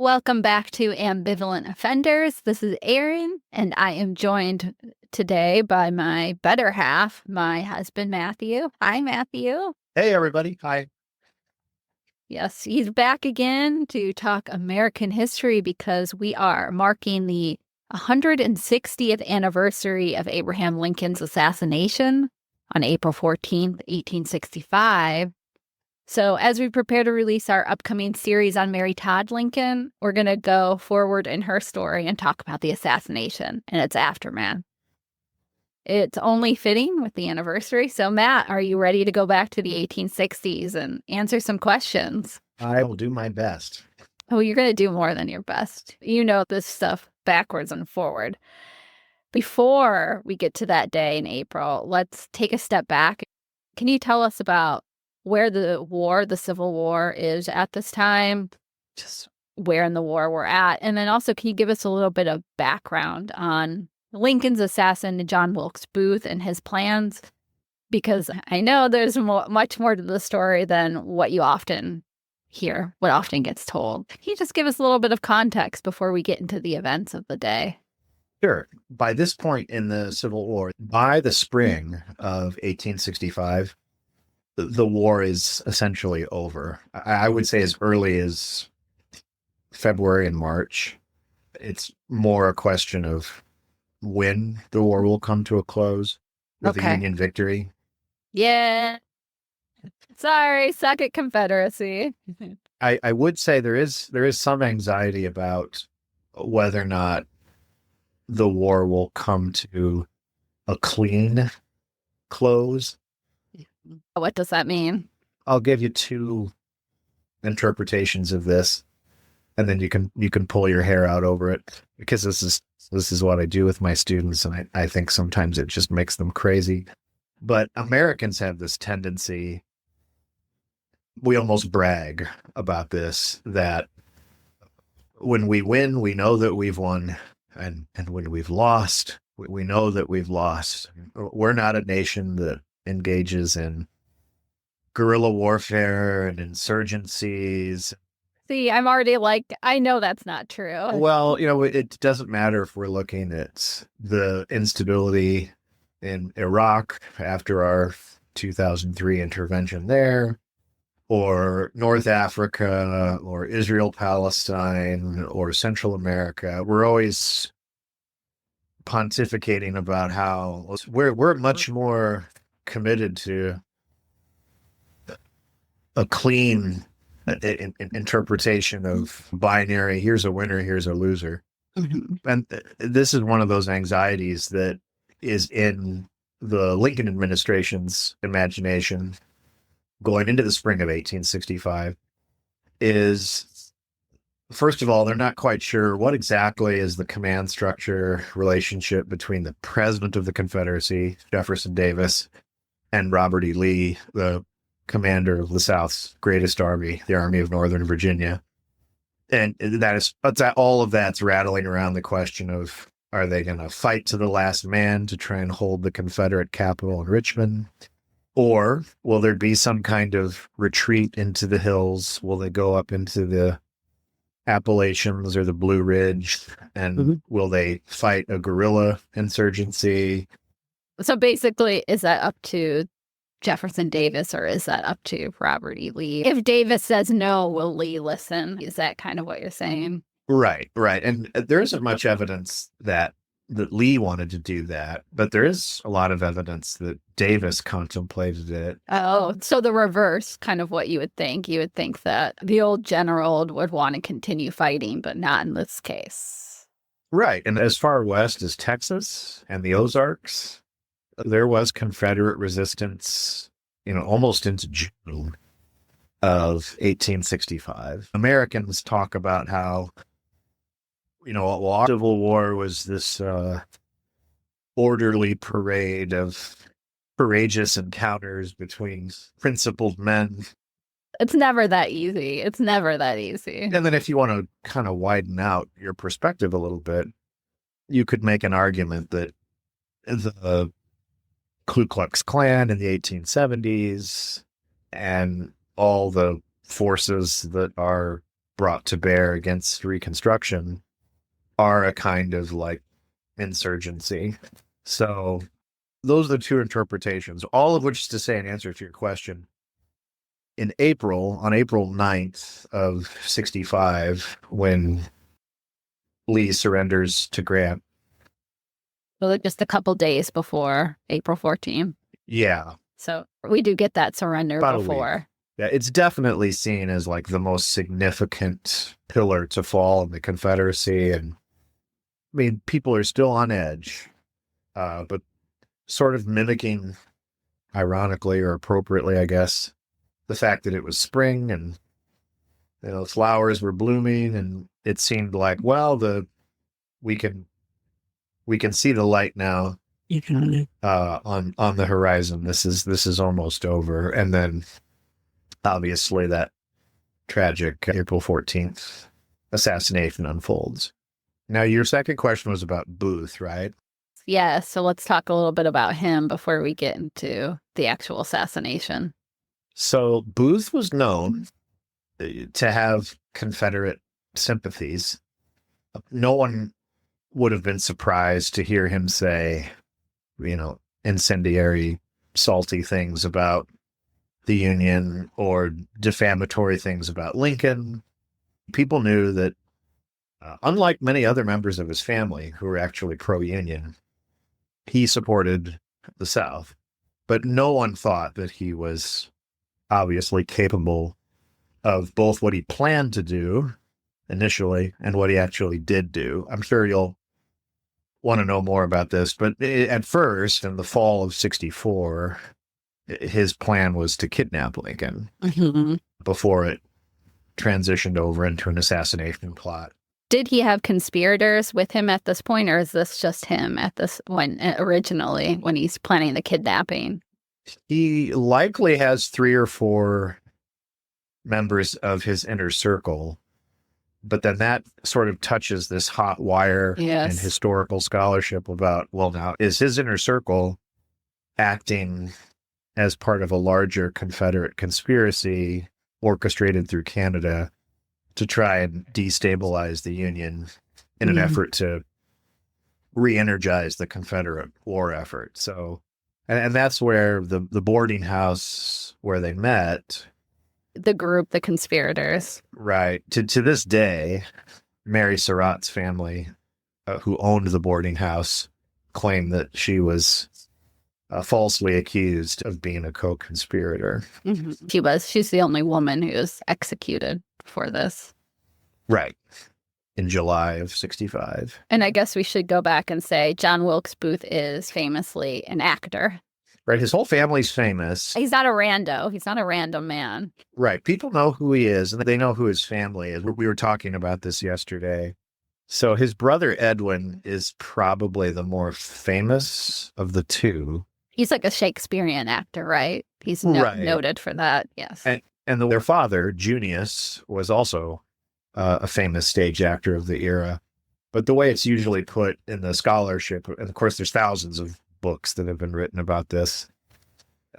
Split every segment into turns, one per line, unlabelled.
Welcome back to Ambivalent Offenders. This is Erin, and I am joined today by my better half, my husband, Matthew. Hi, Matthew.
Hey, everybody. Hi.
Yes, he's back again to talk American history because we are marking the 160th anniversary of Abraham Lincoln's assassination on April 14th, 1865. So as we prepare to release our upcoming series on Mary Todd Lincoln, we're going to go forward in her story and talk about the assassination and its aftermath. It's only fitting with the anniversary. So Matt, are you ready to go back to the 1860s and answer some questions?
I will do my best.
Oh, you're going to do more than your best. You know this stuff backwards and forward. Before we get to that day in April, let's take a step back. Can you tell us about where the Civil War is at this time, just where in the war we're at? And then also, can you give us a little bit of background on Lincoln's assassin, John Wilkes Booth, and his plans? Because I know there's much more to the story than what you often hear, what often gets told. Can you just give us a little bit of context before we get into the events of the day?
Sure. By this point in the Civil War, by the spring of 1865, the war is essentially over. I would say as early as February and March. It's more a question of when the war will come to a close with the Union victory.
Yeah. Sorry, suck it, Confederacy.
I would say there is some anxiety about whether or not the war will come to a clean close.
What does that mean?
I'll give you two interpretations of this, and then you can pull your hair out over it, because this is what I do with my students, and I think sometimes it just makes them crazy. But Americans have this tendency, we almost brag about this, that when we win, we know that we've won, and when we've lost, we know that we've lost. We're not a nation that engages in guerrilla warfare and insurgencies.
See, I'm already like, I know that's not true.
Well, it doesn't matter if we're looking at the instability in Iraq after our 2003 intervention there, or North Africa, or Israel, Palestine, or Central America. We're always pontificating about how we're much more committed to a clean interpretation of binary, here's a winner, here's a loser. Mm-hmm. And this is one of those anxieties that is in the Lincoln administration's imagination going into the spring of 1865 is, first of all, they're not quite sure what exactly is the command structure relationship between the president of the Confederacy, Jefferson Davis, and Robert E. Lee, the commander of the South's greatest army, the Army of Northern Virginia. And all of that's rattling around the question of, are they going to fight to the last man to try and hold the Confederate capital in Richmond? Or will there be some kind of retreat into the hills? Will they go up into the Appalachians or the Blue Ridge? And will they fight a guerrilla insurgency?
So basically, is that up to Jefferson Davis, or is that up to Robert E. Lee? If Davis says no, will Lee listen? Is that kind of what you're saying?
Right. And there isn't much evidence that Lee wanted to do that, but there is a lot of evidence that Davis contemplated it.
Oh, so the reverse, kind of what you would think. You would think that the old general would want to continue fighting, but not in this case.
Right. And as far west as Texas and the Ozarks, there was Confederate resistance, almost into June of 1865. Americans talk about how, Civil War was this orderly parade of courageous encounters between principled men.
It's never that easy. And
then if you want to kind of widen out your perspective a little bit, you could make an argument that the Ku Klux Klan in the 1870s and all the forces that are brought to bear against Reconstruction are a kind of like insurgency. So those are the two interpretations, all of which is to say, in answer to your question, on April 9th of 65, when Lee surrenders to Grant.
Well, just a couple days before April 14th.
Yeah.
So we do get that surrender
About
before.
Yeah, it's definitely seen as like the most significant pillar to fall in the Confederacy. And I mean, people are still on edge, but sort of mimicking, ironically or appropriately, I guess, the fact that it was spring and flowers were blooming, and it seemed like, well, we can see the light now on the horizon. This is almost over. And then obviously that tragic April 14th assassination unfolds. Now, your second question was about Booth, right?
Yeah, so let's talk a little bit about him before we get into the actual assassination.
So Booth was known to have Confederate sympathies. No one would have been surprised to hear him say, incendiary, salty things about the Union or defamatory things about Lincoln. People knew that, unlike many other members of his family who were actually pro-Union, he supported the South. But no one thought that he was obviously capable of both what he planned to do initially and what he actually did do. I'm sure you'll want to know more about this, but at first, in the fall of 64, his plan was to kidnap Lincoln before it transitioned over into an assassination plot.
Did he have conspirators with him at this point, or is this just him at this when originally when he's planning the kidnapping?
He likely has 3 or 4 members of his inner circle, but then that sort of touches this hot wire in historical scholarship about, well, now, is his inner circle acting as part of a larger Confederate conspiracy orchestrated through Canada to try and destabilize the Union in an effort to re-energize the Confederate war effort? So, and that's where the boarding house where they met,
the group, the conspirators,
right? To this day, Mary Surratt's family, who owned the boarding house, claim that she was falsely accused of being a co-conspirator.
She's the only woman who was executed for this.
Right. In July of 65.
And I guess we should go back and say John Wilkes Booth is famously an actor.
Right. His whole family's famous.
He's not a rando. He's not a random man.
Right. People know who he is, and they know who his family is. We were talking about this yesterday. So his brother Edwin is probably the more famous of the two.
He's like a Shakespearean actor, right? He's noted for that, yes.
And their father, Junius, was also a famous stage actor of the era. But the way it's usually put in the scholarship, and of course there's thousands of books that have been written about this,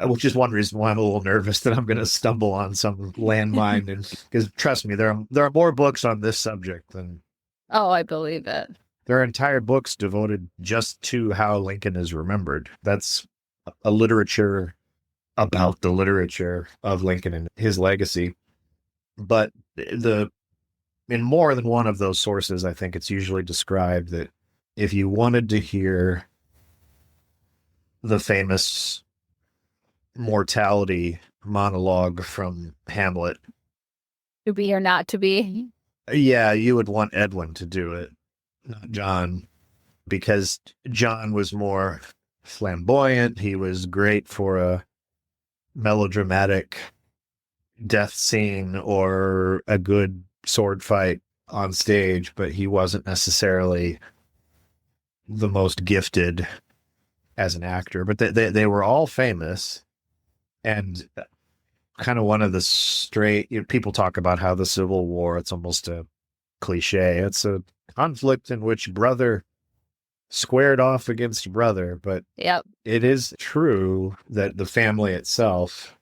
which is one reason why I'm a little nervous that I'm going to stumble on some landmine. Because trust me, there are more books on this subject than...
Oh, I believe it.
There are entire books devoted just to how Lincoln is remembered. That's a literature about the literature of Lincoln and his legacy. But in more than one of those sources, I think it's usually described that if you wanted to hear the famous mortality monologue from Hamlet,
to be or not to be,
yeah, you would want Edwin to do it, not John, because John was more flamboyant. He was great for a melodramatic death scene or a good sword fight on stage, but he wasn't necessarily the most gifted as an actor. But they were all famous, and kind of one of the people talk about how the Civil War, it's almost a cliche. It's a conflict in which brother squared off against brother, but it is true that the family itself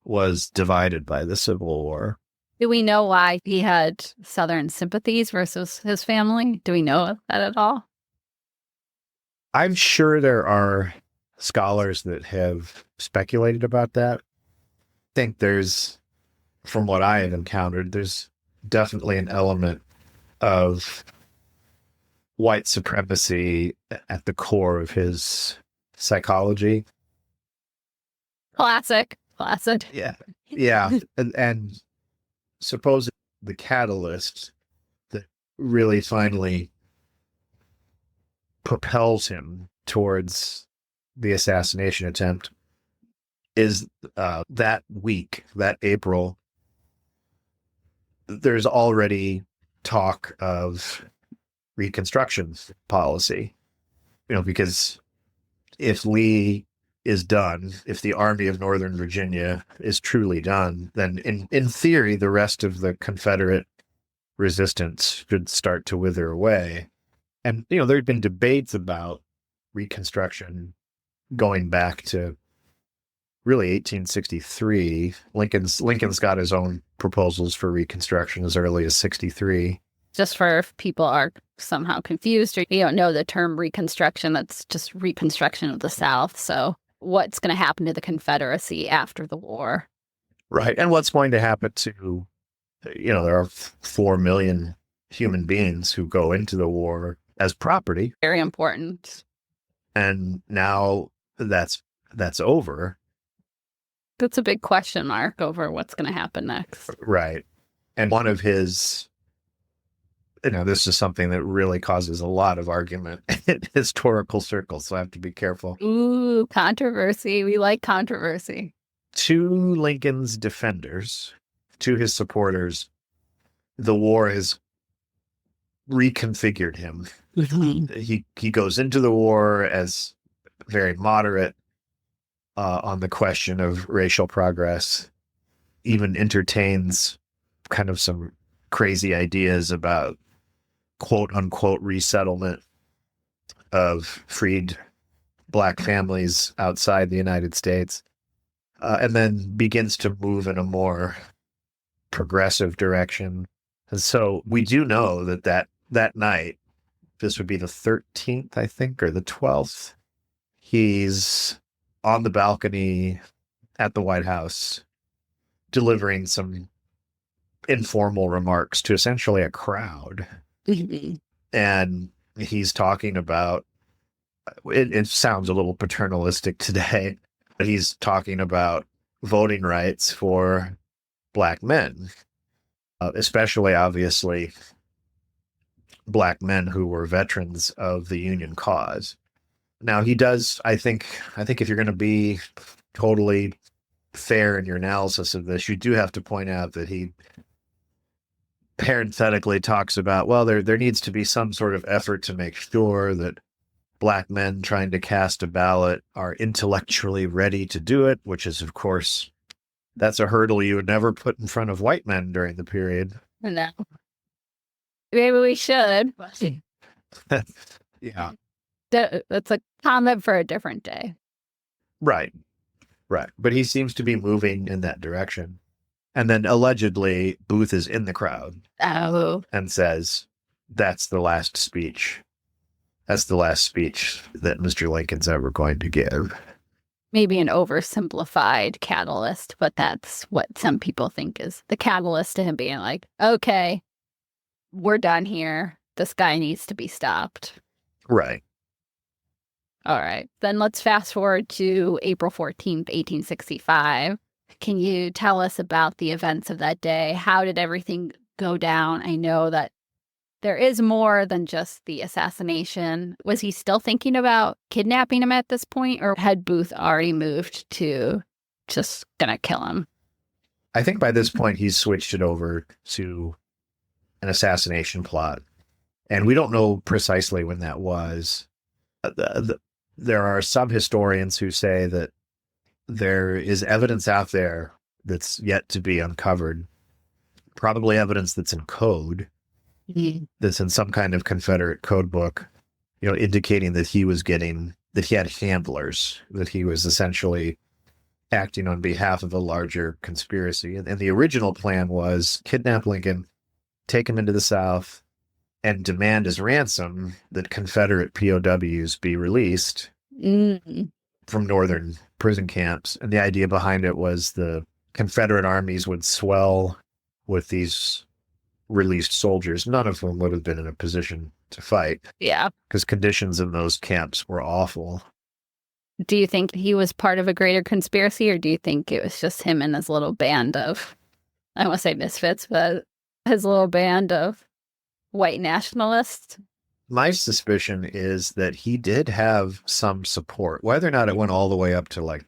was divided by the Civil War.
Do we know why he had Southern sympathies versus his family? Do we know that at all?
I'm sure there are scholars that have speculated about that. I think from what I have encountered, there's definitely an element of white supremacy at the core of his psychology.
Classic. Classic.
Yeah. Yeah. And suppose the catalyst that really finally propels him towards the assassination attempt is that week, that April, there's already talk of Reconstruction policy, because if Lee is done, if the Army of Northern Virginia is truly done, then in theory, the rest of the Confederate resistance should start to wither away. And, there'd been debates about Reconstruction going back to really 1863. Lincoln's got his own proposals for Reconstruction as early as 63.
Just for if people are somehow confused or you don't know the term Reconstruction, that's just Reconstruction of the South. So what's going to happen to the Confederacy after the war?
Right. And what's going to happen to, there are 4 million human beings who go into the war as property.
Very important.
And now that's over.
That's a big question mark over what's going to happen next.
Right. And one of his, this is something that really causes a lot of argument in historical circles, so I have to be careful.
Ooh, controversy. We like controversy.
To Lincoln's defenders, to his supporters, the war has reconfigured him. He goes into the war as very moderate on the question of racial progress, even entertains kind of some crazy ideas about quote unquote resettlement of freed Black families outside the United States, and then begins to move in a more progressive direction. And so we do know that night, this would be the 13th, I think, or the 12th, he's on the balcony at the White House delivering some informal remarks to essentially a crowd. And he's talking about, it sounds a little paternalistic today, but he's talking about voting rights for Black men, especially obviously Black men who were veterans of the Union cause. Now he does, I think if you're going to be totally fair in your analysis of this, you do have to point out that he parenthetically talks about, well, there needs to be some sort of effort to make sure that Black men trying to cast a ballot are intellectually ready to do it, which is, of course, that's a hurdle you would never put in front of white men during the period.
No. Maybe we should.
Yeah.
That's a comment for a different day.
Right. But he seems to be moving in that direction. And then allegedly Booth is in the crowd.
Oh.
And says, that's the last speech. That's the last speech that Mr. Lincoln's ever going to give.
Maybe an oversimplified catalyst, but that's what some people think is the catalyst to him being like, okay, we're done here. This guy needs to be stopped.
Right.
All right. Then let's fast forward to April 14th, 1865. Can you tell us about the events of that day? How did everything go down? I know that there is more than just the assassination. Was he still thinking about kidnapping him at this point, or had Booth already moved to just gonna kill him?
I think by this point he's switched it over to an assassination plot. And we don't know precisely when that was. There are some historians who say that there is evidence out there that's yet to be uncovered, probably evidence that's in code, that's in some kind of Confederate code book, indicating that he had handlers, that he was essentially acting on behalf of a larger conspiracy. And the original plan was kidnap Lincoln, take him into the South, and demand as ransom that Confederate POWs be released from northern prison camps. And the idea behind it was the Confederate armies would swell with these released soldiers, none of whom would have been in a position to fight.
Yeah.
Because conditions in those camps were awful.
Do you think he was part of a greater conspiracy, or do you think it was just him and his little band of, I don't want to say misfits, but his little band of white nationalists?
My suspicion is that he did have some support. Whether or not it went all the way up to like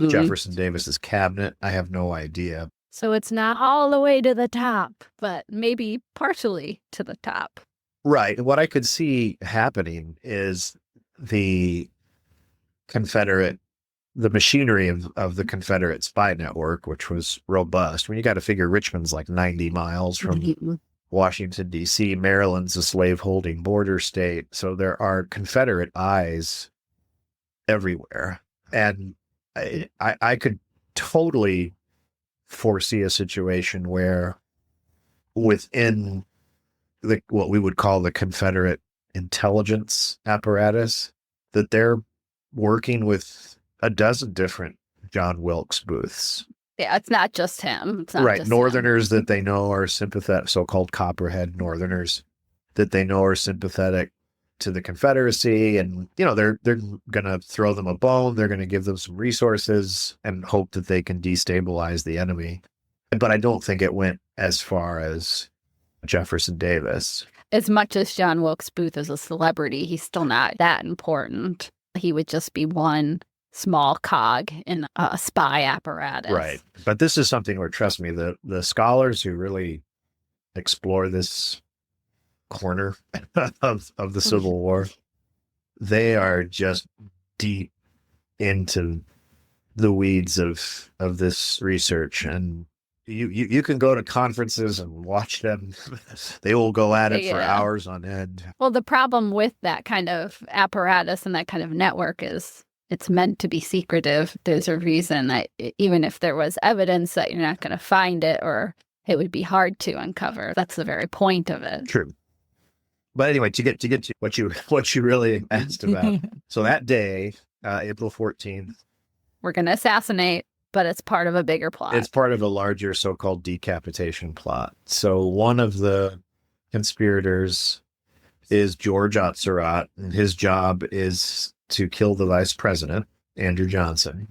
Jefferson Davis's cabinet, I have no idea.
So it's not all the way to the top, but maybe partially to the top.
Right. What I could see happening is the machinery of the Confederate spy network, which was robust. I mean, you got to figure Richmond's like 90 miles from Washington, D.C. Maryland's a slaveholding border state. So there are Confederate eyes everywhere. And I could totally foresee a situation where within what we would call the Confederate intelligence apparatus, that they're working with a dozen different John Wilkes Booths.
Yeah, it's not just him. It's not
right.
just
Northerners
him.
that they know are sympathetic, so-called Copperhead Northerners that they know are sympathetic to the Confederacy. And, they're going to throw them a bone. They're going to give them some resources and hope that they can destabilize the enemy. But I don't think it went as far as Jefferson Davis.
As much as John Wilkes Booth is a celebrity, he's still not that important. He would just be one small cog in a spy apparatus.
Right. But this is something where, trust me, the scholars who really explore this corner of the Civil War, they are just deep into the weeds of this research. And you can go to conferences and watch them. They will go at it for hours on end.
Well, the problem with that kind of apparatus and that kind of network is it's meant to be secretive. There's a reason that even if there was evidence that you're not going to find it, or it would be hard to uncover. That's the very point of it.
True. But anyway, to get to what you really asked about. So that day, April 14th,
we're going to assassinate, but it's part of a bigger plot.
It's part of a larger so-called decapitation plot. So one of the conspirators is George Atzerodt, and his job is to kill the vice president, Andrew Johnson.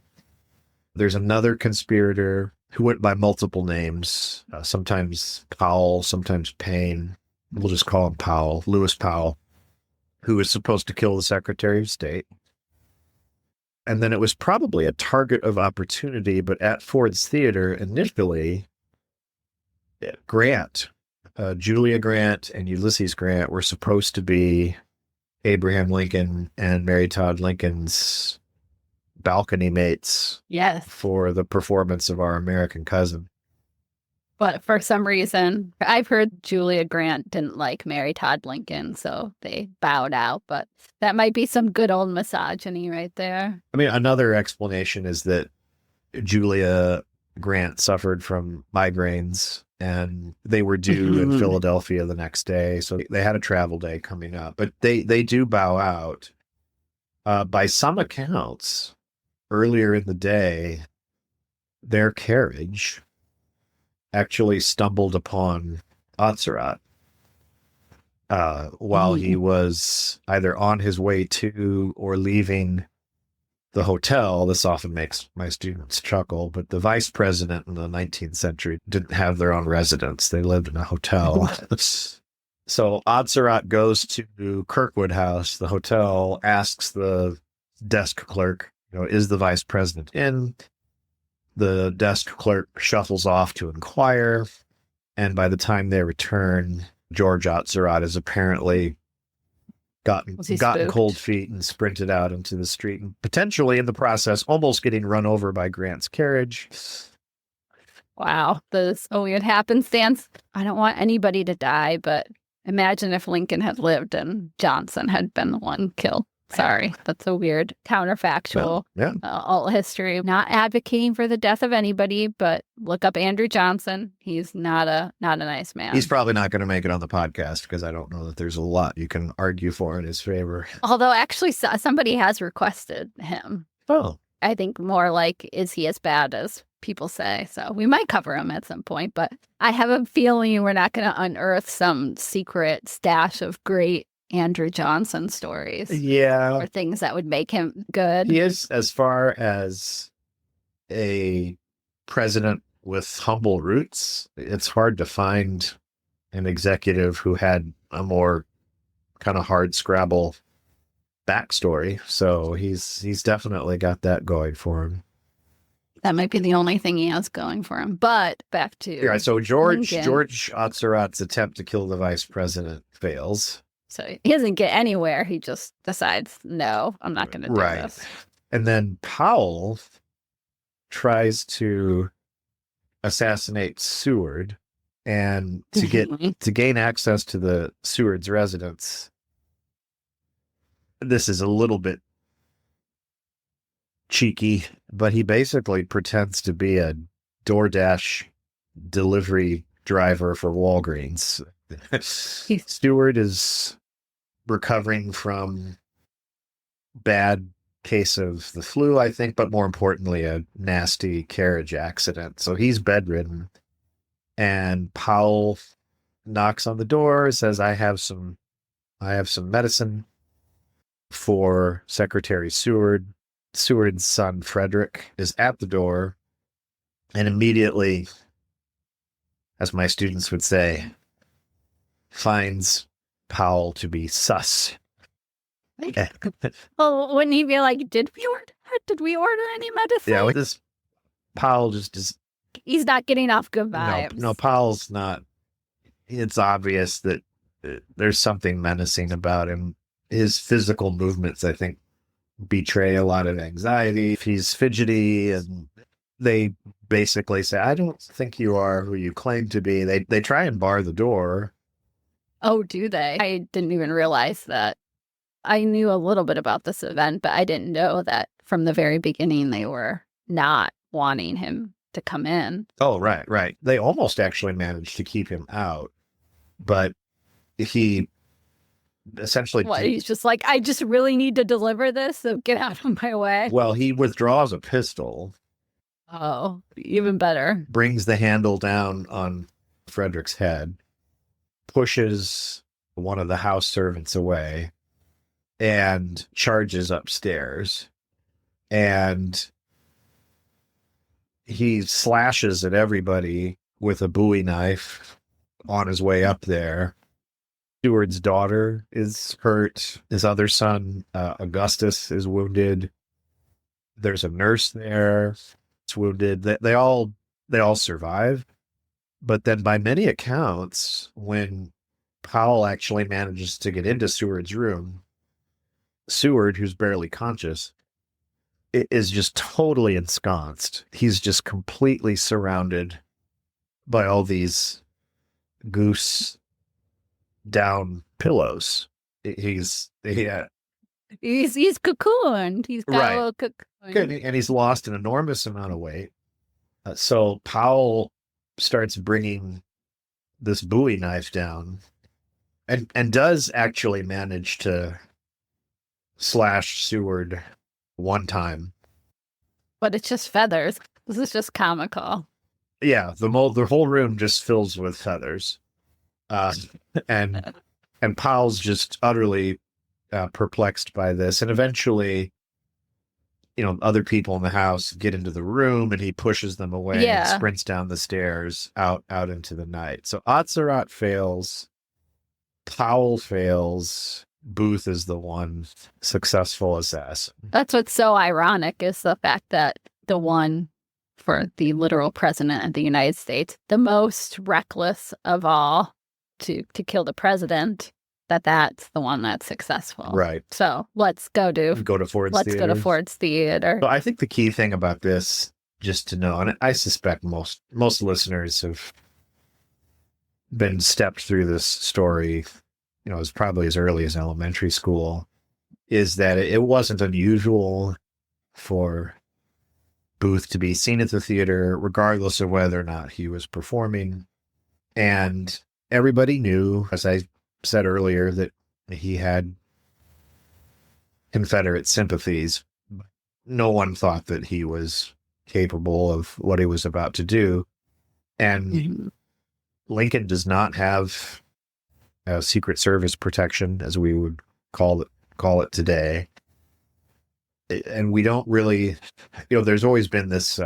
There's another conspirator who went by multiple names, sometimes Powell, sometimes Payne. We'll just call him Powell, Lewis Powell, who was supposed to kill the Secretary of State. And then it was probably a target of opportunity, but at Ford's Theater initially, Julia Grant and Ulysses Grant were supposed to be Abraham Lincoln and Mary Todd Lincoln's balcony mates.
Yes.
For the performance of Our American Cousin.
But for some reason, I've heard Julia Grant didn't like Mary Todd Lincoln, so they bowed out. But that might be some good old misogyny right there.
I mean, another explanation is that Julia Grant suffered from migraines, and they were due in Philadelphia the next day. So they had a travel day coming up. But they do bow out. By some accounts, earlier in the day, their carriage actually stumbled upon Atzerodt while he was either on his way to or leaving the hotel. This often makes my students chuckle, but the vice president in the 19th century didn't have their own residence. They lived in a hotel. So Atzerodt goes to Kirkwood House, the hotel, asks the desk clerk, is the vice president in? The desk clerk shuffles off to inquire, and by the time they return, George Atzerodt has apparently gotten cold feet and sprinted out into the street, and potentially in the process almost getting run over by Grant's carriage.
Wow, this weird happenstance. I don't want anybody to die, but imagine if Lincoln had lived and Johnson had been the one killed. Sorry, that's a weird counterfactual alt history. Not advocating for the death of anybody, but look up Andrew Johnson. He's not a nice man.
He's probably not going to make it on the podcast because I don't know that there's a lot you can argue for in his favor.
Although actually somebody has requested him.
Oh.
I think more like, is he as bad as people say? So we might cover him at some point, but I have a feeling we're not going to unearth some secret stash of great Andrew Johnson stories.
Yeah.
Or things that would make him good.
He is, as far as a president with humble roots, it's hard to find an executive who had a more kind of hard scrabble backstory. So he's definitely got that going for him.
That might be the only thing he has going for him. But back to
so George Atzeroth's attempt to kill the vice president fails.
So he doesn't get anywhere. He just decides, no, I'm not going to do this.
And then Powell tries to assassinate Seward, and to gain access to the Seward's residence. This is a little bit cheeky, but he basically pretends to be a DoorDash delivery driver for Walgreens. Stewart is recovering from bad case of the flu, I think, but more importantly, a nasty carriage accident. So he's bedridden, and Powell knocks on the door, says, I have some medicine for Secretary Seward. Seward's son, Frederick, is at the door, and immediately, as my students would say, finds Powell to be sus.
Well, wouldn't he be like, did we order any medicine?
Yeah, with this, Powell just is...
He's not getting off good vibes.
No, Powell's not. It's obvious that there's something menacing about him. His physical movements, I think, betray a lot of anxiety. He's fidgety, and they basically say, I don't think you are who you claim to be. They try and bar the door.
Oh, do they? I didn't even realize that. I knew a little bit about this event, but I didn't know that from the very beginning they were not wanting him to come in.
Oh, right. They almost actually managed to keep him out, but he essentially...
He's just like, I just really need to deliver this, so get out of my way.
Well, he withdraws a pistol.
Oh, even better.
Brings the handle down on Frederick's head, pushes one of the house servants away, and charges upstairs. And he slashes at everybody with a Bowie knife on his way up there. Seward's daughter is hurt. His other son, Augustus, is wounded. There's a nurse there. It's wounded. They all survive. But then by many accounts, when Powell actually manages to get into Seward's room, Seward, who's barely conscious, is just totally ensconced. He's just completely surrounded by all these goose down pillows. He's cocooned. He's got a little cocoon. And he's lost an enormous amount of weight. So Powell starts bringing this Bowie knife down, and does actually manage to slash Seward one time.
But it's just feathers. This is just comical.
Yeah, the whole room just fills with feathers. And Powell's just utterly perplexed by this. And eventually, other people in the house get into the room, and he pushes them away and sprints down the stairs out into the night. So Atzeroth fails. Powell fails. Booth is the one successful assassin.
That's what's so ironic, is the fact that the one for the literal president of the United States, the most reckless of all to kill the president, that's the one that's successful.
Right.
So let's go to
Ford's Theater.
Go to Ford's Theater.
So I think the key thing about this, just to know, and I suspect most listeners have been stepped through this story, it was probably as early as elementary school. is that it wasn't unusual for Booth to be seen at the theater, regardless of whether or not he was performing. And everybody knew, as I said earlier, that he had Confederate sympathies. No one thought that he was capable of what he was about to do. And Lincoln does not have Secret Service protection, as we would call it today. And we don't really, there's always been this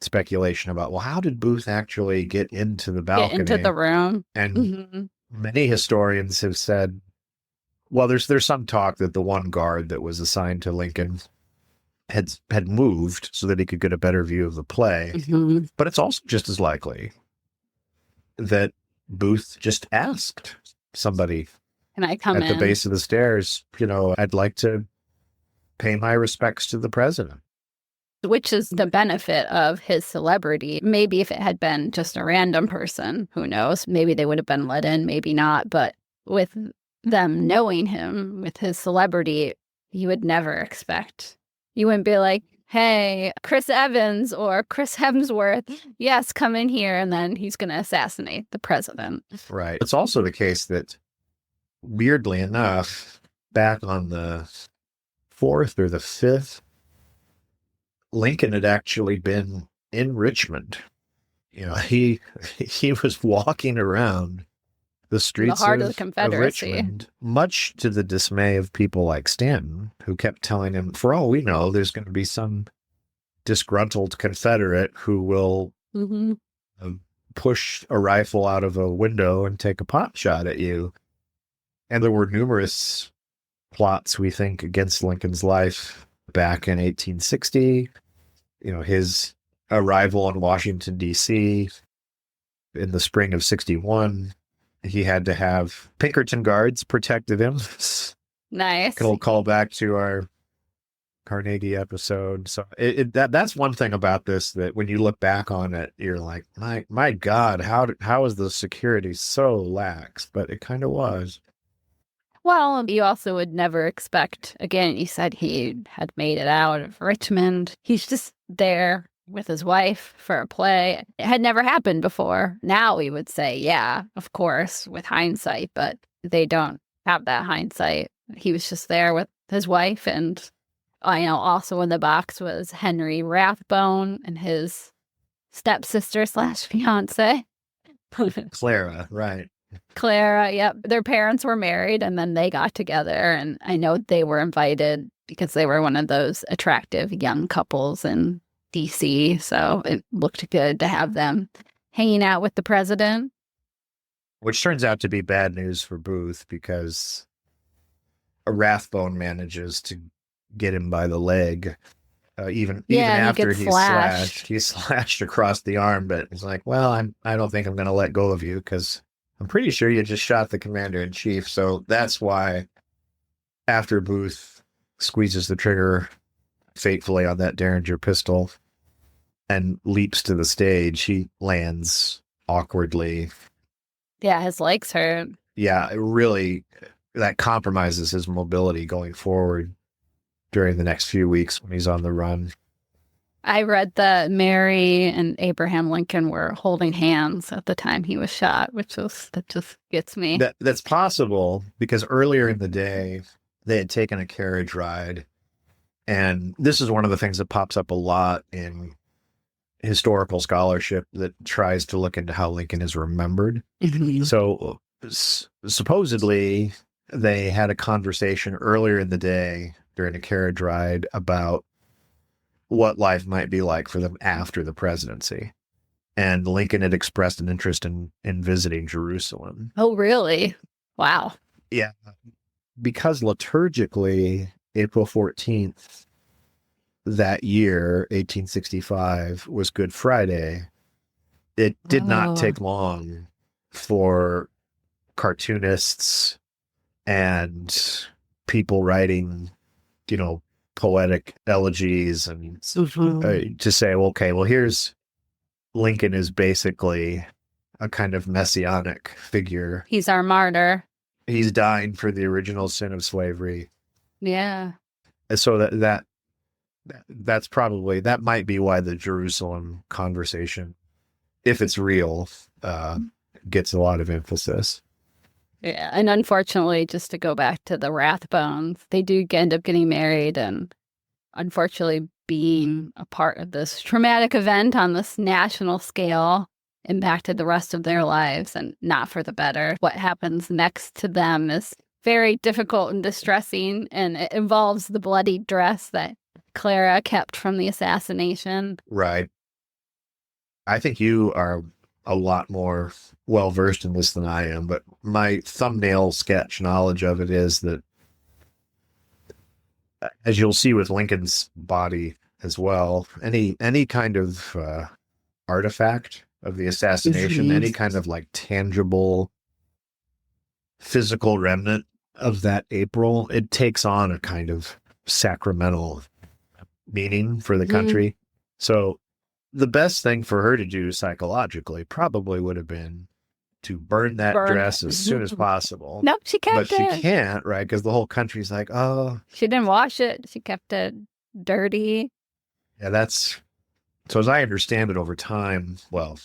speculation about, well, how did Booth actually get into the balcony?
Get into the room.
And many historians have said, well, there's some talk that the one guard that was assigned to Lincoln had moved so that he could get a better view of the play. But it's also just as likely that Booth just asked somebody,
can I come
at
in?
the base of the stairs, I'd like to pay my respects to the president.
Which is the benefit of his celebrity. Maybe if it had been just a random person, who knows? Maybe they would have been let in, maybe not. But with them knowing him, with his celebrity, you would never expect. You wouldn't be like, hey, Chris Evans or Chris Hemsworth, yes, come in here, and then he's going to assassinate the president.
Right. It's also the case that, weirdly enough, back on the 4th or the 5th, Lincoln had actually been in Richmond. He was walking around the streets
the heart of the
of
Confederacy,
Richmond, much to the dismay of people like Stanton, who kept telling him, for all we know, there's going to be some disgruntled Confederate who will push a rifle out of a window and take a pot shot at you. And there were numerous plots, we think, against Lincoln's life back in 1860. His arrival in Washington, D.C. in the spring of 61. He had to have Pinkerton guards protected him.
Nice.
We'll call back to our Carnegie episode. So that's one thing about this, that when you look back on it, you're like, my God, how is the security so lax? But it kind of was.
Well, you also would never expect, again, you said he had made it out of Richmond. He's just there with his wife for a play. It had never happened before. Now we would say, yeah, of course, with hindsight, but they don't have that hindsight. He was just there with his wife, and I know also in the box was Henry Rathbone and his stepsister / fiance.
Clara, right.
Clara, yep. Their parents were married, and then they got together, and I know they were invited because they were one of those attractive young couples in D.C., so it looked good to have them hanging out with the president.
Which turns out to be bad news for Booth, because a Rathbone manages to get him by the leg, even after he's slashed. He's slashed across the arm, but he's like, well, I don't think I'm going to let go of you, because I'm pretty sure you just shot the commander-in-chief. So that's why, after Booth squeezes the trigger fatefully on that Derringer pistol and leaps to the stage, he lands awkwardly.
Yeah, his legs hurt.
Yeah, it really, that compromises his mobility going forward during the next few weeks when he's on the run.
I read that Mary and Abraham Lincoln were holding hands at the time he was shot, that just gets me.
That's possible, because earlier in the day, they had taken a carriage ride. And this is one of the things that pops up a lot in historical scholarship that tries to look into how Lincoln is remembered. So supposedly they had a conversation earlier in the day during a carriage ride about what life might be like for them after the presidency. And Lincoln had expressed an interest in visiting Jerusalem.
Oh, really? Wow.
Yeah. Because liturgically, April 14th that year, 1865, was Good Friday. It did not take long for cartoonists and people writing, poetic elegies and to say, okay, well, here's Lincoln is basically a kind of messianic figure.
He's our martyr.
He's dying for the original sin of slavery.
Yeah.
And so that's probably, that might be why the Jerusalem conversation, if it's real, gets a lot of emphasis.
Yeah. And unfortunately, just to go back to the Rathbones, they do end up getting married and unfortunately being a part of this traumatic event on this national scale impacted the rest of their lives and not for the better. What happens next to them is very difficult and distressing, and it involves the bloody dress that Clara kept from the assassination.
Right. I think you are a lot more well-versed in this than I am, but my thumbnail sketch knowledge of it is that, as you'll see with Lincoln's body as well, any kind of artifact of the assassination, any kind of like tangible physical remnant of that April, it takes on a kind of sacramental meaning for the country. So the best thing for her to do psychologically probably would have been to burn that dress as soon as possible.
Nope, she kept
it. But she can't, right? Because the whole country's like, oh.
She didn't wash it. She kept it dirty.
Yeah, that's... So as I understand it over time, well,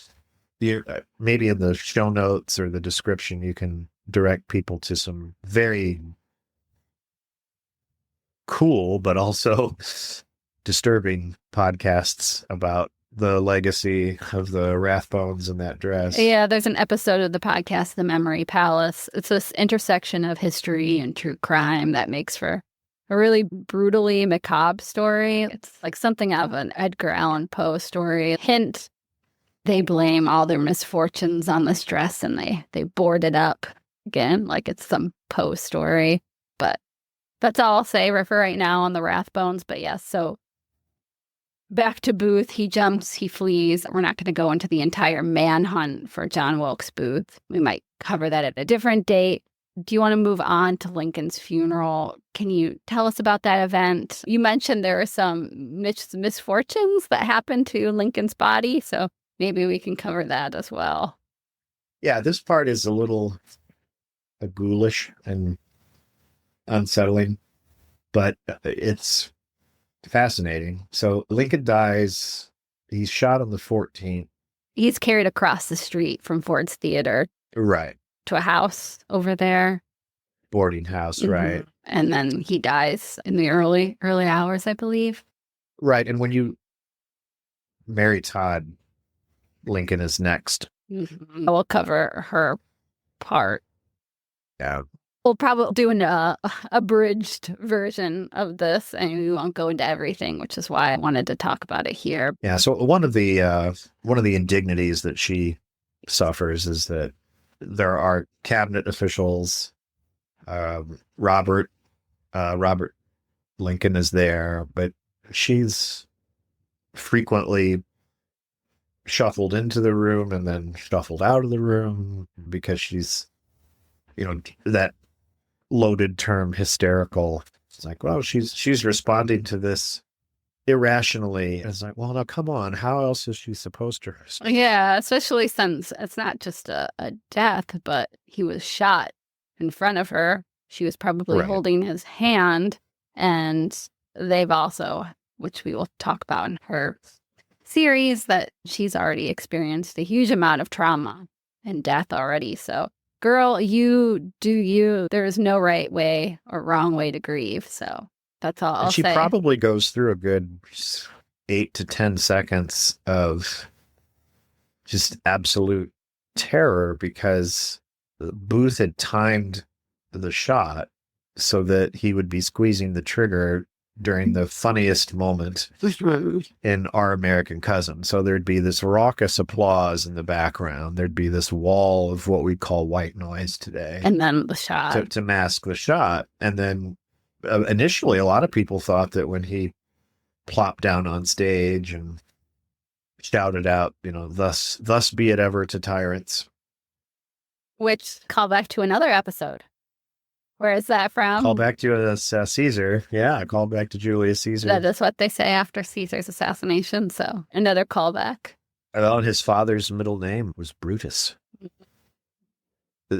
maybe in the show notes or the description, you can direct people to some very cool, but also disturbing podcasts about the legacy of the Rathbones and that dress.
Yeah, there's an episode of the podcast, The Memory Palace. It's this intersection of history and true crime that makes for a really brutally macabre story. It's like something out of an Edgar Allan Poe story. Hint, they blame all their misfortunes on this dress and they board it up again like it's some Poe story. But that's all I'll say for right now on the Rathbones. But yes, so back to Booth. He jumps, he flees. We're not going to go into the entire manhunt for John Wilkes Booth. We might cover that at a different date. Do you want to move on to Lincoln's funeral? Can you tell us about that event? You mentioned there were some misfortunes that happened to Lincoln's body, so maybe we can cover that as well.
Yeah, this part is a little ghoulish and unsettling, but it's fascinating. So Lincoln dies. He's shot on the 14th.
He's carried across the street from Ford's Theater.
Right.
To a house over there.
Boarding house, right.
And then he dies in the early hours, I believe.
Right. And when Mary Todd Lincoln is next.
We'll cover her part.
Yeah.
We'll probably do an abridged version of this, and we won't go into everything, which is why I wanted to talk about it here.
Yeah. So one of the indignities that she suffers is that there are cabinet officials. Robert Lincoln is there, but she's frequently shuffled into the room and then shuffled out of the room because she's, that loaded term hysterical. It's like, well, she's responding to this irrationally. And it's like, well, now come on, how else is she supposed to respond?
Yeah, especially since it's not just a death, but he was shot in front of her. She was probably holding his hand, and they've also, which we will talk about in her series, that she's already experienced a huge amount of trauma and death already. So, girl, you do you. There is no right way or wrong way to grieve. So that's all I'll say.
She probably goes through a good 8 to 10 seconds of just absolute terror because Booth had timed the shot so that he would be squeezing the trigger during the funniest moment in Our American Cousin. So there'd be this raucous applause in the background. There'd be this wall of what we call white noise today.
And then the shot.
To mask the shot. And then initially, a lot of people thought that when he plopped down on stage and shouted out, thus be it ever to tyrants.
Which, call back to another episode. Where is that from?
Call back to Caesar. Yeah, call back to Julius Caesar.
That is what they say after Caesar's assassination. So another callback.
Well, his father's middle name was Brutus.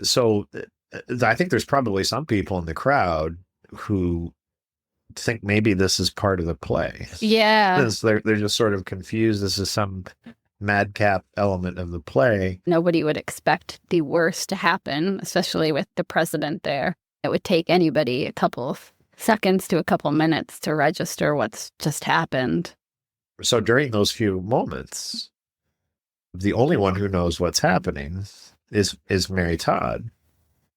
So I think there's probably some people in the crowd who think maybe this is part of the play.
Yeah.
They're just sort of confused. This is some madcap element of the play.
Nobody would expect the worst to happen, especially with the president there. It would take anybody a couple of seconds to a couple minutes to register what's just happened.
So during those few moments, the only one who knows what's happening is Mary Todd.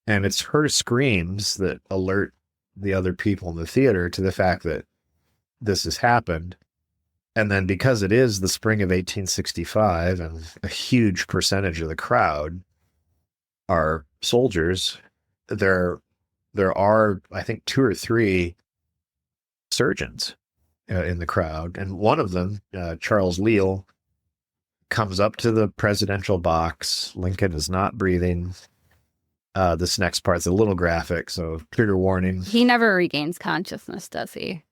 And it's her screams that alert the other people in the theater to the fact that this has happened. And then because it is the spring of 1865 and a huge percentage of the crowd are soldiers, there are, I think, 2 or 3 surgeons in the crowd. And one of them, Charles Leal, comes up to the presidential box. Lincoln is not breathing. This next part's a little graphic, so trigger warning.
He never regains consciousness, does he?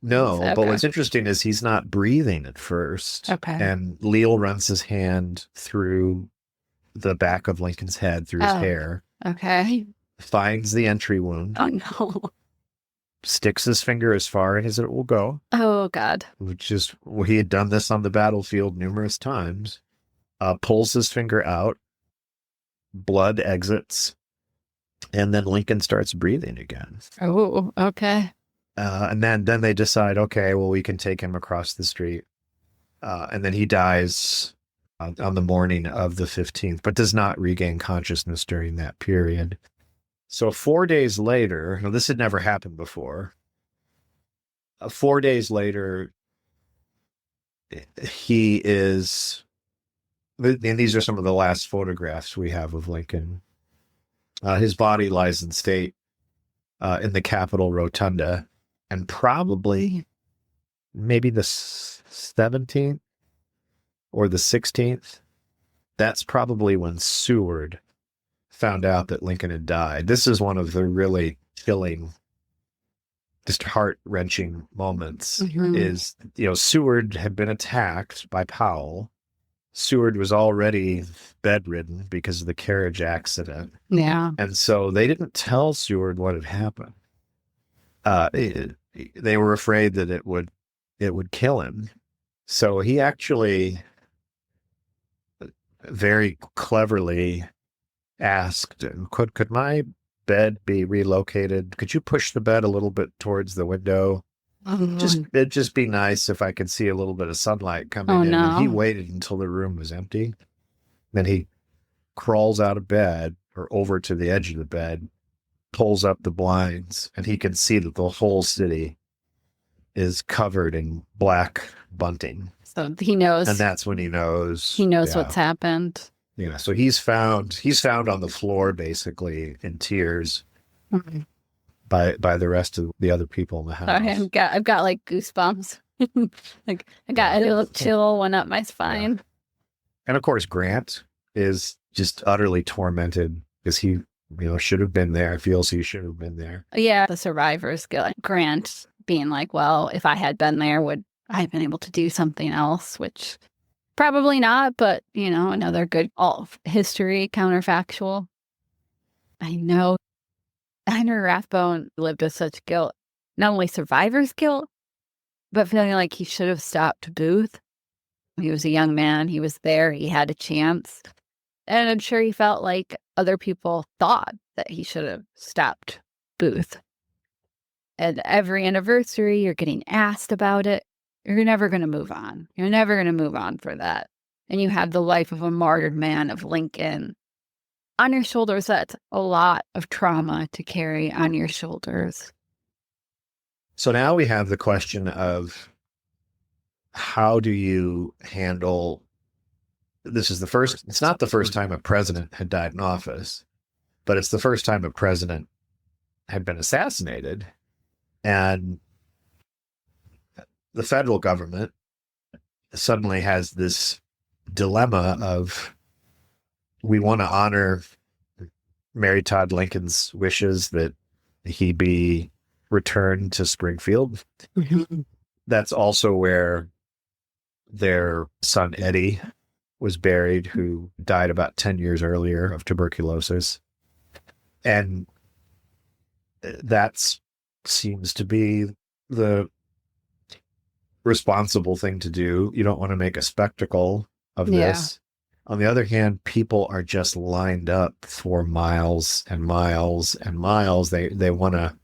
No,
okay.
But what's interesting is he's not breathing at first.
Okay.
And Leal runs his hand through the back of Lincoln's head, through his hair.
Okay.
Finds the entry wound.
Oh, no.
Sticks his finger as far as it will go.
Oh, God.
Which is, he had done this on the battlefield numerous times. Pulls his finger out. Blood exits. And then Lincoln starts breathing again.
Oh, okay.
And then they decide, okay, well, we can take him across the street. And then he dies on the morning of the 15th, but does not regain consciousness during that period. So 4 days later, now this had never happened before. 4 days later, he is, and these are some of the last photographs we have of Lincoln. His body lies in state in the Capitol Rotunda, and probably maybe the 17th or the 16th, that's probably when Seward found out that Lincoln had died. This is one of the really chilling, just heart-wrenching moments. Is, Seward had been attacked by Powell. Seward was already bedridden because of the carriage accident.
Yeah.
And so they didn't tell Seward what had happened. They were afraid that it would kill him. So he actually very cleverly asked, could my bed be relocated? Could you push the bed a little bit towards the window? It'd just be nice if I could see a little bit of sunlight coming in.
No.
And he waited until the room was empty. Then he crawls out of bed or over to the edge of the bed, pulls up the blinds, and he can see that the whole city is covered in black bunting.
So he knows.
And that's when he knows.
He knows what's happened.
So he's found on the floor basically in tears.
Mm-hmm.
By the rest of the other people in the house.
Sorry, I've got like goosebumps. Like I got a little chill went up my spine.
Yeah. And of course, Grant is just utterly tormented because he, should have been there. Feels he should have been there.
Yeah, the survivor's guilt. Grant being like, well, if I had been there, would I have been able to do something else? Which probably not, but another good history counterfactual. I know. Henry Rathbone lived with such guilt, not only survivor's guilt, but feeling like he should have stopped Booth. He was a young man. He was there. He had a chance. And I'm sure he felt like other people thought that he should have stopped Booth. And every anniversary, you're getting asked about it. You're never going to move on. You're never going to move on for that. And you have the life of a martyred man of Lincoln on your shoulders. That's a lot of trauma to carry on your shoulders.
So now we have the question of how do you handle, it's not the first time a president had died in office, but it's the first time a president had been assassinated. And the federal government suddenly has this dilemma of, we want to honor Mary Todd Lincoln's wishes that he be returned to Springfield. That's also where their son Eddie was buried, who died about 10 years earlier of tuberculosis. And that seems to be the responsible thing to do. You don't want to make a spectacle of this. On the other hand, people are just lined up for miles and miles and miles. They want to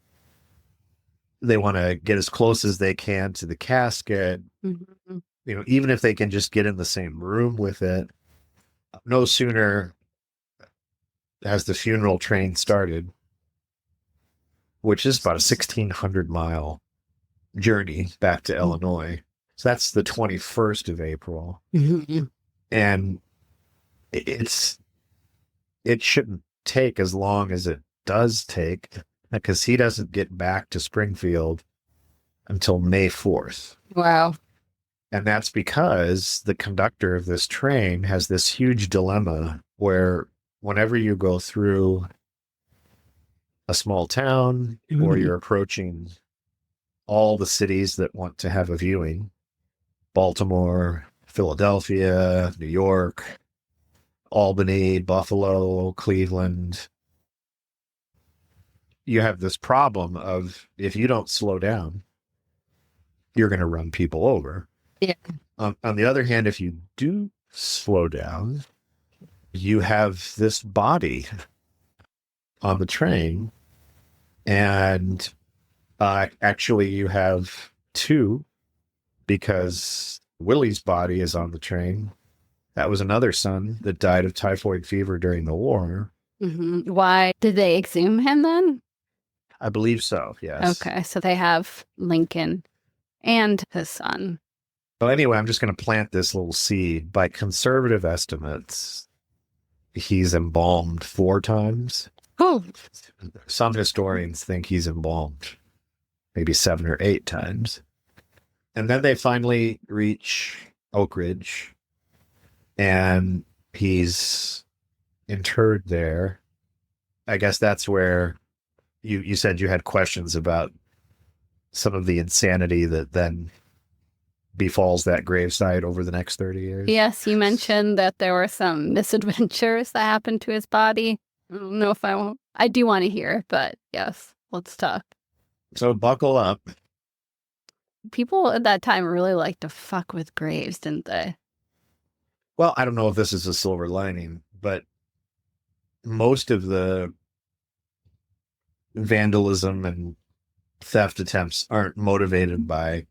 get as close as they can to the casket.
Mm-hmm.
Even if they can just get in the same room with it. No sooner has the funeral train started, which is about a 1,600-mile journey back to Illinois. So that's the 21st of April.
Mm-hmm.
And it shouldn't take as long as it does take, because he doesn't get back to Springfield until May 4th.
Wow.
And that's because the conductor of this train has this huge dilemma where whenever you go through a small town or you're approaching all the cities that want to have a viewing, Baltimore, Philadelphia, New York, Albany, Buffalo, Cleveland, you have this problem of, if you don't slow down, you're going to run people over.
Yeah.
On the other hand, if you do slow down, you have this body on the train, and actually you have two, because Willie's body is on the train. That was another son that died of typhoid fever during the war.
Mm-hmm. Why did they exhume him then?
I believe so, yes.
Okay, so they have Lincoln and his son.
Well, anyway, I'm just going to plant this little seed. By conservative estimates, he's embalmed 4 times.
Oh.
Some historians think he's embalmed maybe 7 or 8 times. And then they finally reach Oak Ridge, and he's interred there. I guess that's where you said you had questions about some of the insanity that then befalls that gravesite over the next 30 years.
Yes, you mentioned that there were some misadventures that happened to his body. I don't know if I do want to hear, but yes, let's talk.
So buckle up.
People at that time really liked to fuck with graves, didn't they?
Well, I don't know if this is a silver lining, but most of the vandalism and theft attempts aren't motivated by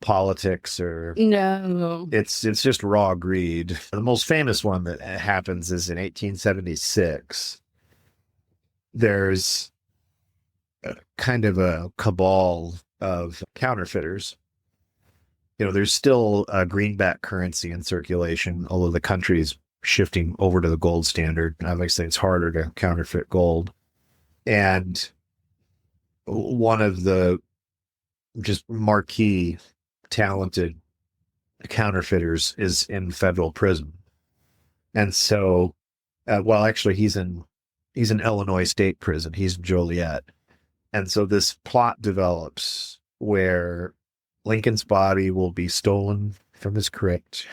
politics or it's just raw greed. The most famous one that happens is in 1876. There's kind of a cabal of counterfeiters. There's still a greenback currency in circulation, although the country's shifting over to the gold standard. Obviously, it's harder to counterfeit gold. And one of the just marquee talented counterfeiters is in federal prison. And so, actually he's in Illinois State Prison. He's in Joliet. And so this plot develops where Lincoln's body will be stolen from his crypt.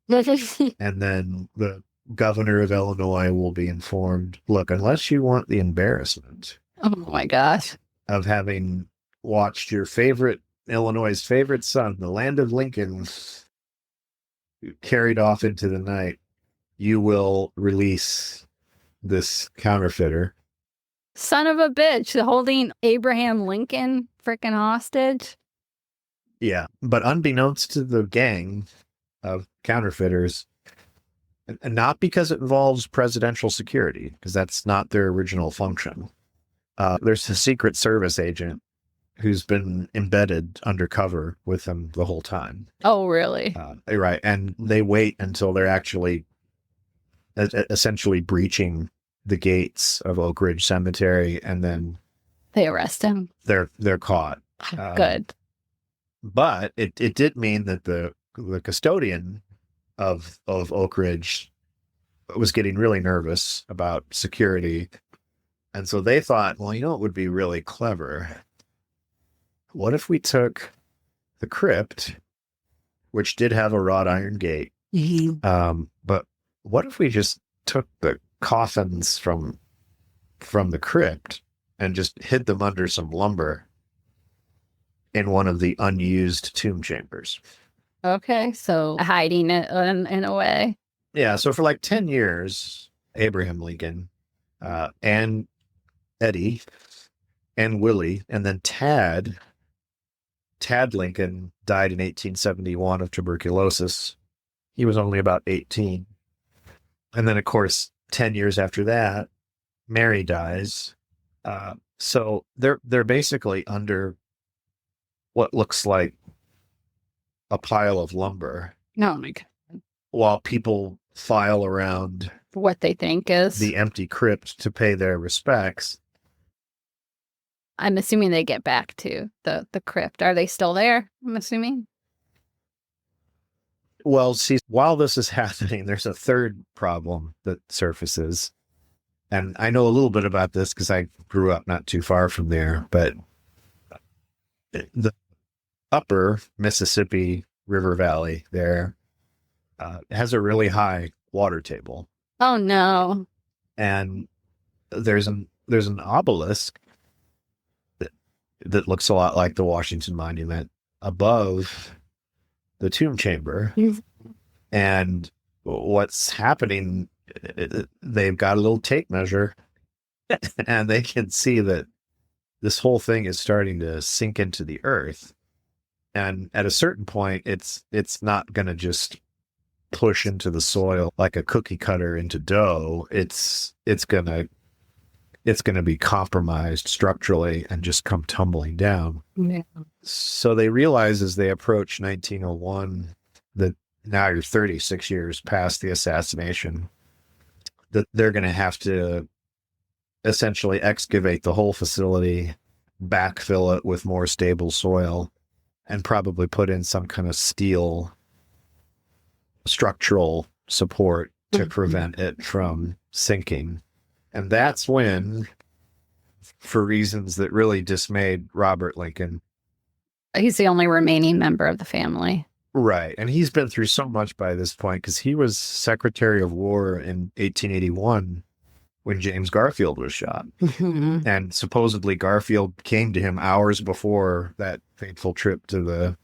And then the governor of Illinois will be informed, look, unless you want the embarrassment
oh my gosh,
of having watched your Illinois' favorite son, the land of Lincoln, carried off into the night, you will release this counterfeiter.
Son of a bitch, holding Abraham Lincoln freaking hostage.
Yeah, but unbeknownst to the gang of counterfeiters, and not because it involves presidential security, because that's not their original function. There's a Secret Service agent who's been embedded undercover with them the whole time.
Oh, really?
Right. And they wait until they're actually essentially breaching the gates of Oak Ridge Cemetery, and then
they arrest him.
They're caught.
Good.
But it did mean that the custodian of Oak Ridge was getting really nervous about security. And so they thought, well, it would be really clever. What if we took the crypt, which did have a wrought iron gate, but what if we just took the coffins from the crypt and just hid them under some lumber, in one of the unused tomb chambers.
Okay, so hiding it in a way.
Yeah, so for like 10 years, Abraham Lincoln and Eddie and Willie, and then Tad Lincoln died in 1871 of tuberculosis. He was only about 18. And then, of course, 10 years after that, Mary dies. So they're basically under what looks like a pile of lumber
Oh my God.
while people file around
What they think is.
the empty crypt to pay their respects.
I'm assuming they get back to the crypt. Are they still there? I'm assuming.
Well, see, while this is happening, there's a third problem that surfaces. And I know a little bit about this because I grew up not too far from there, but the upper Mississippi River Valley there has a really high water table.
Oh no.
And there's an obelisk that looks a lot like the Washington Monument above the tomb chamber. And what's happening, they've got a little tape measure and they can see that this whole thing is starting to sink into the earth. And at a certain point, it's not going to just push into the soil like a cookie cutter into dough. It's going to be compromised structurally and just come tumbling down.
Yeah.
So they realize as they approach 1901 that now you're 36 years past the assassination, that they're going to have to essentially excavate the whole facility, backfill it with more stable soil, and probably put in some kind of steel structural support to prevent it from sinking. And that's when, for reasons that really dismayed Robert Lincoln.
He's the only remaining member of the family.
Right. And he's been through so much by this point because he was Secretary of War in 1881 when James Garfield was shot. And supposedly Garfield came to him hours before that fateful trip to the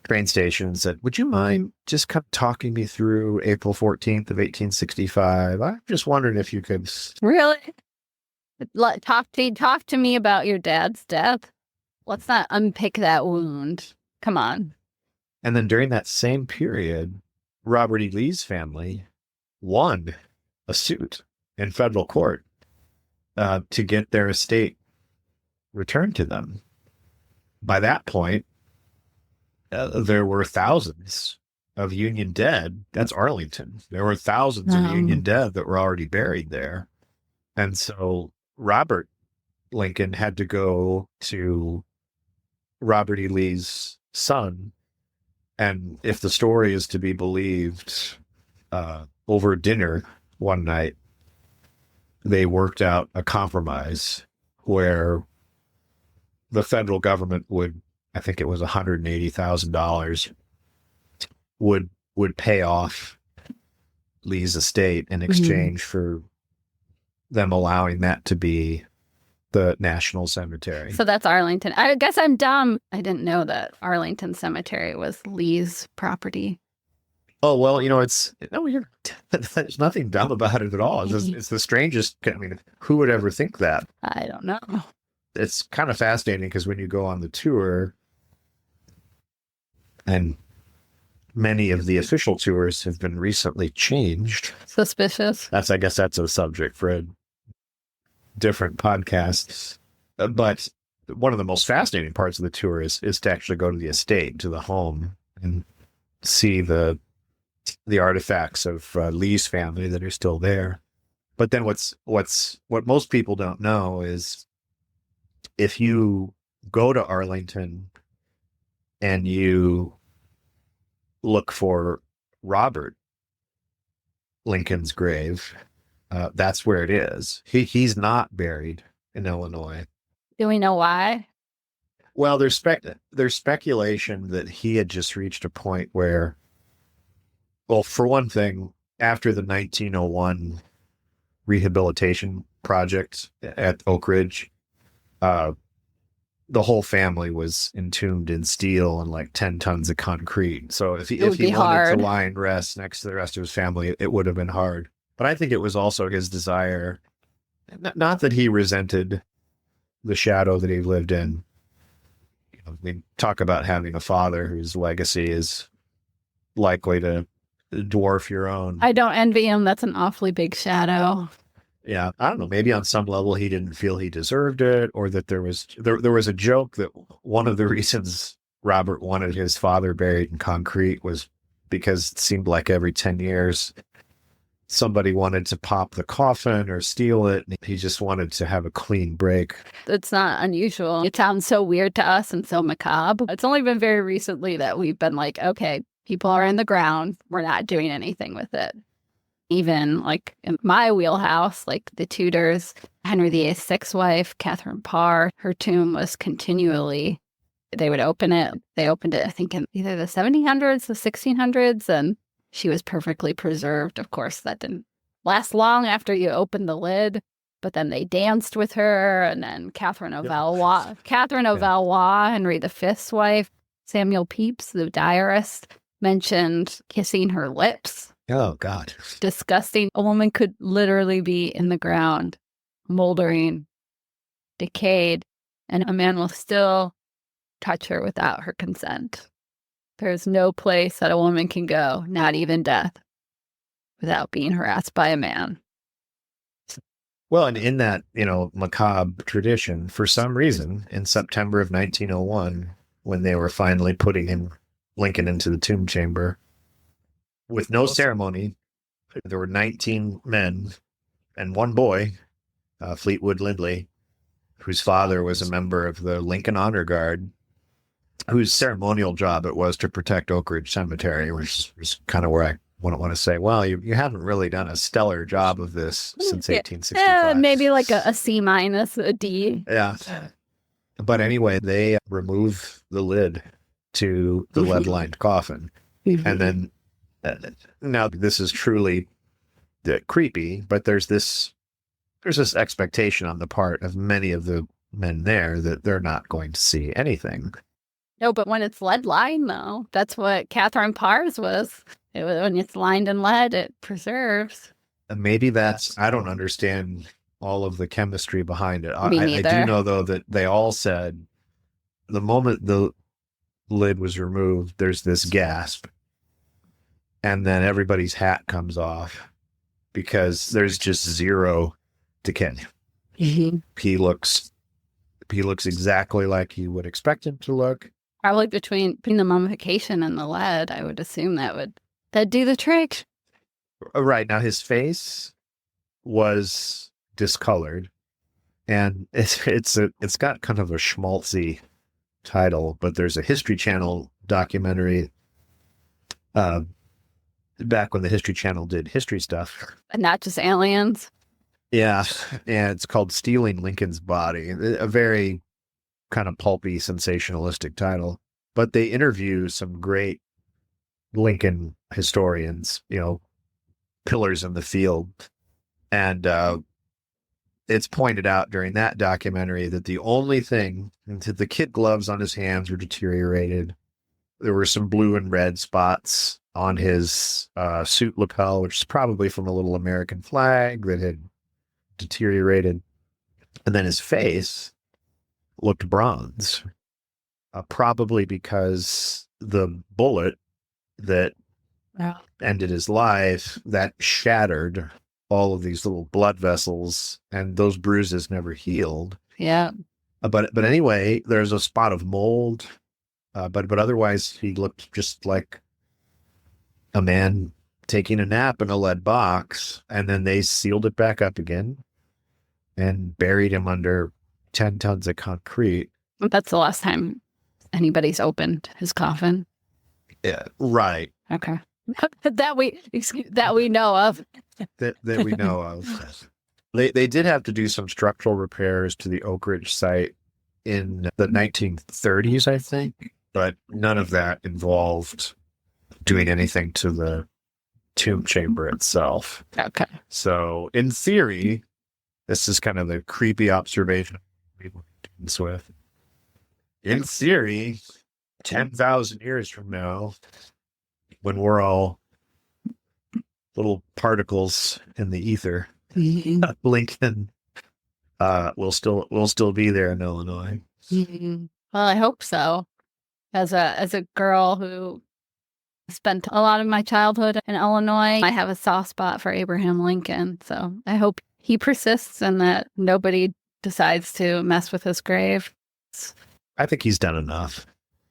train station and said, "Would you mind just kind of talking me through April 14th of 1865? I'm just wondering if you could..."
Really? Talk to me about your dad's death. Let's not unpick that wound. Come on.
And then during that same period, Robert E. Lee's family won a suit in federal court to get their estate returned to them. By that point, there were thousands of Union dead. That's Arlington. There were thousands of Union dead that were already buried there. And so Robert Lincoln had to go to Robert E. Lee's son. And if the story is to be believed, over dinner one night, they worked out a compromise where the federal government would, I think it was $180,000, would pay off Lee's estate in exchange for them allowing that to be the National Cemetery.
So that's Arlington. I guess I'm dumb. I didn't know that Arlington Cemetery was Lee's property.
Oh, well, there's nothing dumb about it at all. It's the strangest. I mean, who would ever think that?
I don't know.
It's kind of fascinating because when you go on the tour, and many of the official tours have been recently changed.
Suspicious.
I guess that's a subject for a different podcast. But one of the most fascinating parts of the tour is to actually go to the estate, to the home, and see the artifacts of Lee's family that are still there. But then what most people don't know is if you go to Arlington and you look for Robert Lincoln's grave, that's where it is. He's not buried in Illinois.
Do we know why?
Well, there's speculation that he had just reached a point where, well, for one thing, after the 1901 rehabilitation project at Oak Ridge, the whole family was entombed in steel and like 10 tons of concrete. So if
It would
he
be
wanted
hard.
to lie and rest next to the rest of his family, it would have been hard. But I think it was also his desire, not that he resented the shadow that he lived in. You know, we talk about having a father whose legacy is likely to dwarf your own.
I don't envy him. That's an awfully big shadow.
Yeah, I don't know. Maybe on some level he didn't feel he deserved it, or that there was a joke that one of the reasons Robert wanted his father buried in concrete was because it seemed like every 10 years somebody wanted to pop the coffin or steal it. And he just wanted to have a clean break.
It's not unusual. It sounds so weird to us and so macabre. It's only been very recently that we've been like, okay, people are in the ground. We're not doing anything with it. Even like in my wheelhouse, like the Tudors, Henry VIII's sixth wife, Catherine Parr, her tomb was continually, they would open it. They opened it, I think, in either the 1700s, the 1600s, and she was perfectly preserved. Of course, that didn't last long after you opened the lid, but then they danced with her, and then Catherine of Valois, Henry V's wife, Samuel Pepys, the diarist, mentioned kissing her lips.
Oh, God.
Disgusting. A woman could literally be in the ground, moldering, decayed, and a man will still touch her without her consent. There's no place that a woman can go, not even death, without being harassed by a man.
Well, and in that, macabre tradition, for some reason, in September of 1901, when they were finally putting Lincoln into the tomb chamber, with no ceremony, there were 19 men and one boy, Fleetwood Lindley, whose father was a member of the Lincoln Honor Guard, whose ceremonial job it was to protect Oak Ridge Cemetery, which is kind of where I wouldn't want to say, well, you haven't really done a stellar job of this since 1865.
Maybe like a C-, a D.
Yeah. But anyway, they remove the lid to the lead-lined coffin. And then, now this is truly creepy, but there's this expectation on the part of many of the men there that they're not going to see anything.
No, but when it's lead-lined, though, that's what Catherine Parr's was. When it's lined in lead, it preserves.
And maybe I don't understand all of the chemistry behind it.
Me neither.
I do know, though, that they all said the moment the lid was removed, there's this gasp. And then everybody's hat comes off because there's just zero decay.
Mm-hmm.
He looks exactly like you would expect him to look.
Probably between the mummification and the lead, I would assume that'd do the trick.
Right. Now his face was discolored, and it's got kind of a schmaltzy title, but there's a History Channel documentary back when the History Channel did history stuff.
And not just aliens.
Yeah. And it's called Stealing Lincoln's Body. A very kind of pulpy, sensationalistic title. But they interview some great Lincoln historians, pillars in the field. And it's pointed out during that documentary that the only thing, the kid gloves on his hands were deteriorated. There were some blue and red spots on his suit lapel, which is probably from a little American flag that had deteriorated. And then his face looked bronze, probably because the bullet that ended his life, that shattered all of these little blood vessels, and those bruises never healed.
Yeah.
But anyway, there's a spot of mold, but otherwise he looked just like a man taking a nap in a lead box, and then they sealed it back up again and buried him under 10 tons of concrete.
That's the last time anybody's opened his coffin.
Yeah, right.
Okay. that we know of.
that we know of. They did have to do some structural repairs to the Oak Ridge site in the 1930s, I think, but none of that involved doing anything to the tomb chamber itself.
Okay.
So in theory, this is kind of the creepy observation people do this with. in theory, 10,000 years from now, when we're all little particles in the ether, Lincoln will still be there in Illinois.
Well, I hope so. As a girl who spent a lot of my childhood in Illinois, I have a soft spot for Abraham Lincoln. So I hope he persists and that nobody decides to mess with his grave.
I think he's done enough.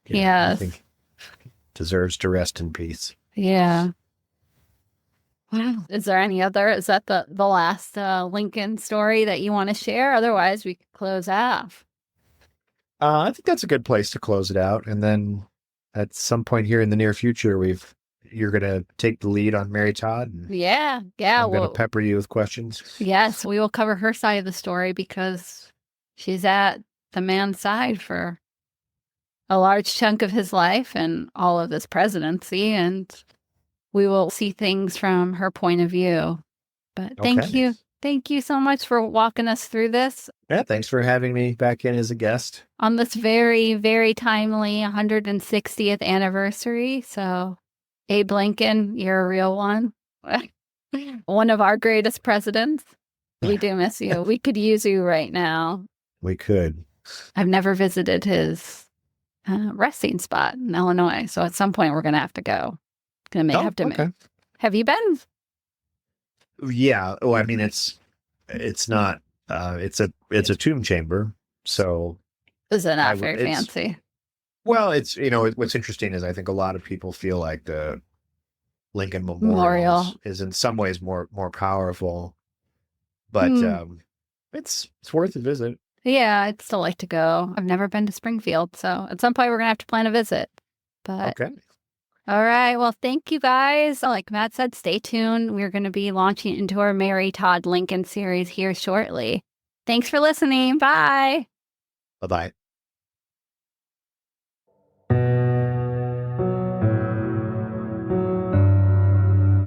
Yeah,
I think he deserves to rest in peace.
Yeah. Wow. Is that the last Lincoln story that you want to share? Otherwise, we could close off.
I think that's a good place to close it out. And then at some point here in the near future, you're going to take the lead on Mary Todd. And
Yeah.
I'm going to pepper you with questions.
Yes, we will cover her side of the story because she's at the man's side for a large chunk of his life and all of his presidency. And we will see things from her point of view. But thank you. Thank you so much for walking us through this.
Yeah, thanks for having me back in as a guest.
On this very, very timely 160th anniversary. So, Abe Lincoln, you're a real one. One of our greatest presidents. We do miss you. We could use you right now.
We could.
I've never visited his resting spot in Illinois. So at some point we're going to have to go.
Okay.
Have you been?
Yeah. Oh, I mean, it's not, it's a tomb chamber. So
Is it not very fancy?
Well, it's, what's interesting is I think a lot of people feel like the Lincoln Memorial is in some ways more powerful, but it's worth a visit.
Yeah, I'd still like to go. I've never been to Springfield, so at some point we're gonna have to plan a visit. But
okay.
All right. Well, thank you guys. Like Matt said, stay tuned. We're going to be launching into our Mary Todd Lincoln series here shortly. Thanks for listening. Bye.
Bye-bye.